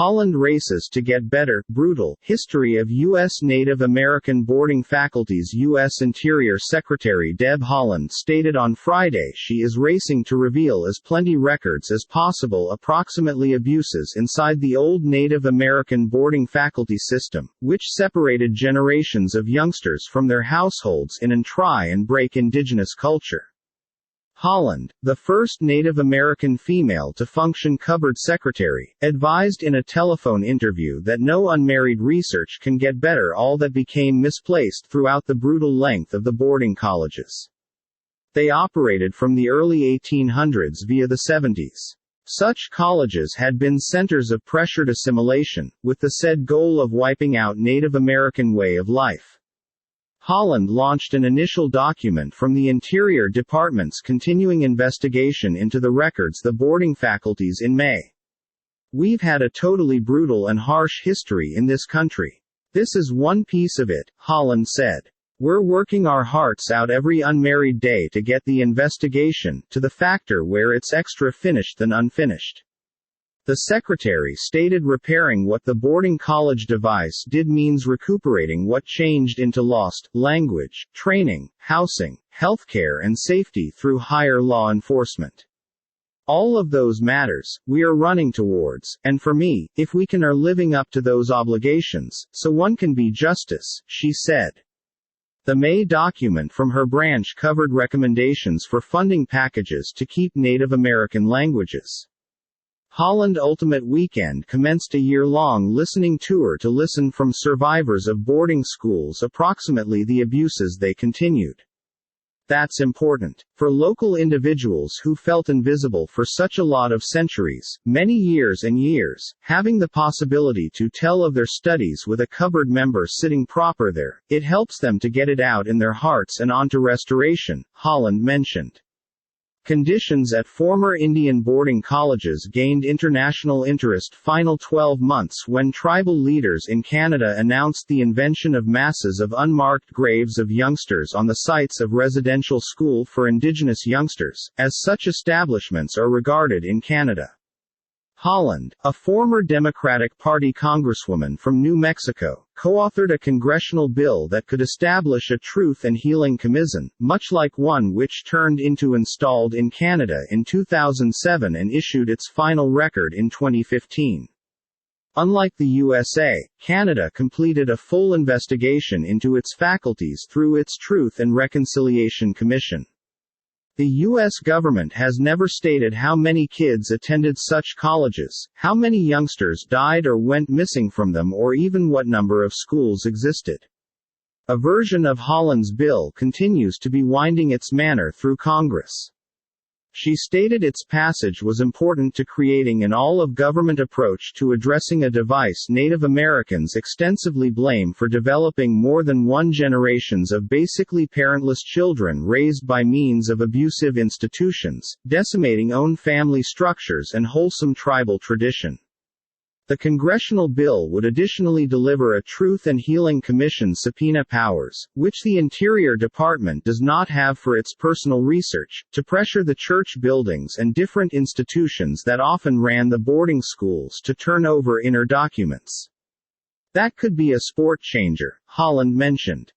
Haaland races to get better. Brutal history of U.S. Native American boarding faculties. U.S. Interior Secretary Deb Haaland stated on Friday she is racing to reveal as plenty records as possible approximately abuses inside the old Native American boarding faculty system, which separated generations of youngsters from their households in an try and break indigenous culture. Haaland, the first Native American female to function cupboard secretary, advised in a telephone interview that no unmarried research can get better all that became misplaced throughout the brutal length of the boarding colleges. They operated from the early 1800s via the 70s. Such colleges had been centers of pressured assimilation, with the said goal of wiping out Native American way of life. Haaland launched an initial document from the Interior Department's continuing investigation into the records the boarding faculties in May. "We've had a totally brutal and harsh history in this country. This is one piece of it," Haaland said. "We're working our hearts out every unmarried day to get the investigation to the factor where it's extra finished than unfinished." The secretary stated repairing what the boarding college device did means recuperating what changed into lost language, training, housing, healthcare and safety through higher law enforcement. All of those matters, we are running towards, and for me, if we can are living up to those obligations, so one can be justice, she said. The May document from her branch covered recommendations for funding packages to keep Native American languages. Haaland Ultimate Weekend commenced a year-long listening tour to listen from survivors of boarding schools approximately the abuses they continued. That's important. For local individuals who felt invisible for such a lot of centuries, many years and years, having the possibility to tell of their studies with a cupboard member sitting proper there, it helps them to get it out in their hearts and onto restoration, Haaland mentioned. Conditions at former Indian boarding colleges gained international interest final 12 months when tribal leaders in Canada announced the invention of masses of unmarked graves of youngsters on the sites of residential school for Indigenous youngsters, as such establishments are regarded in Canada. Haaland, a former Democratic Party congresswoman from New Mexico, co-authored a congressional bill that could establish a Truth and Healing Commission, much like one which turned into installed in Canada in 2007 and issued its final record in 2015. Unlike the USA, Canada completed a full investigation into its faculties through its Truth and Reconciliation Commission. The U.S. government has never stated how many kids attended such colleges, how many youngsters died or went missing from them, or even what number of schools existed. A version of Haaland's bill continues to be winding its manner through Congress. She stated its passage was important to creating an all-of-government approach to addressing a device Native Americans extensively blame for developing more than one generations of basically parentless children raised by means of abusive institutions, decimating own family structures and wholesome tribal tradition. The congressional bill would additionally deliver a Truth and Healing Commission subpoena powers, which the Interior Department does not have for its personal research, to pressure the church buildings and different institutions that often ran the boarding schools to turn over inner documents. That could be a sport changer, Haaland mentioned.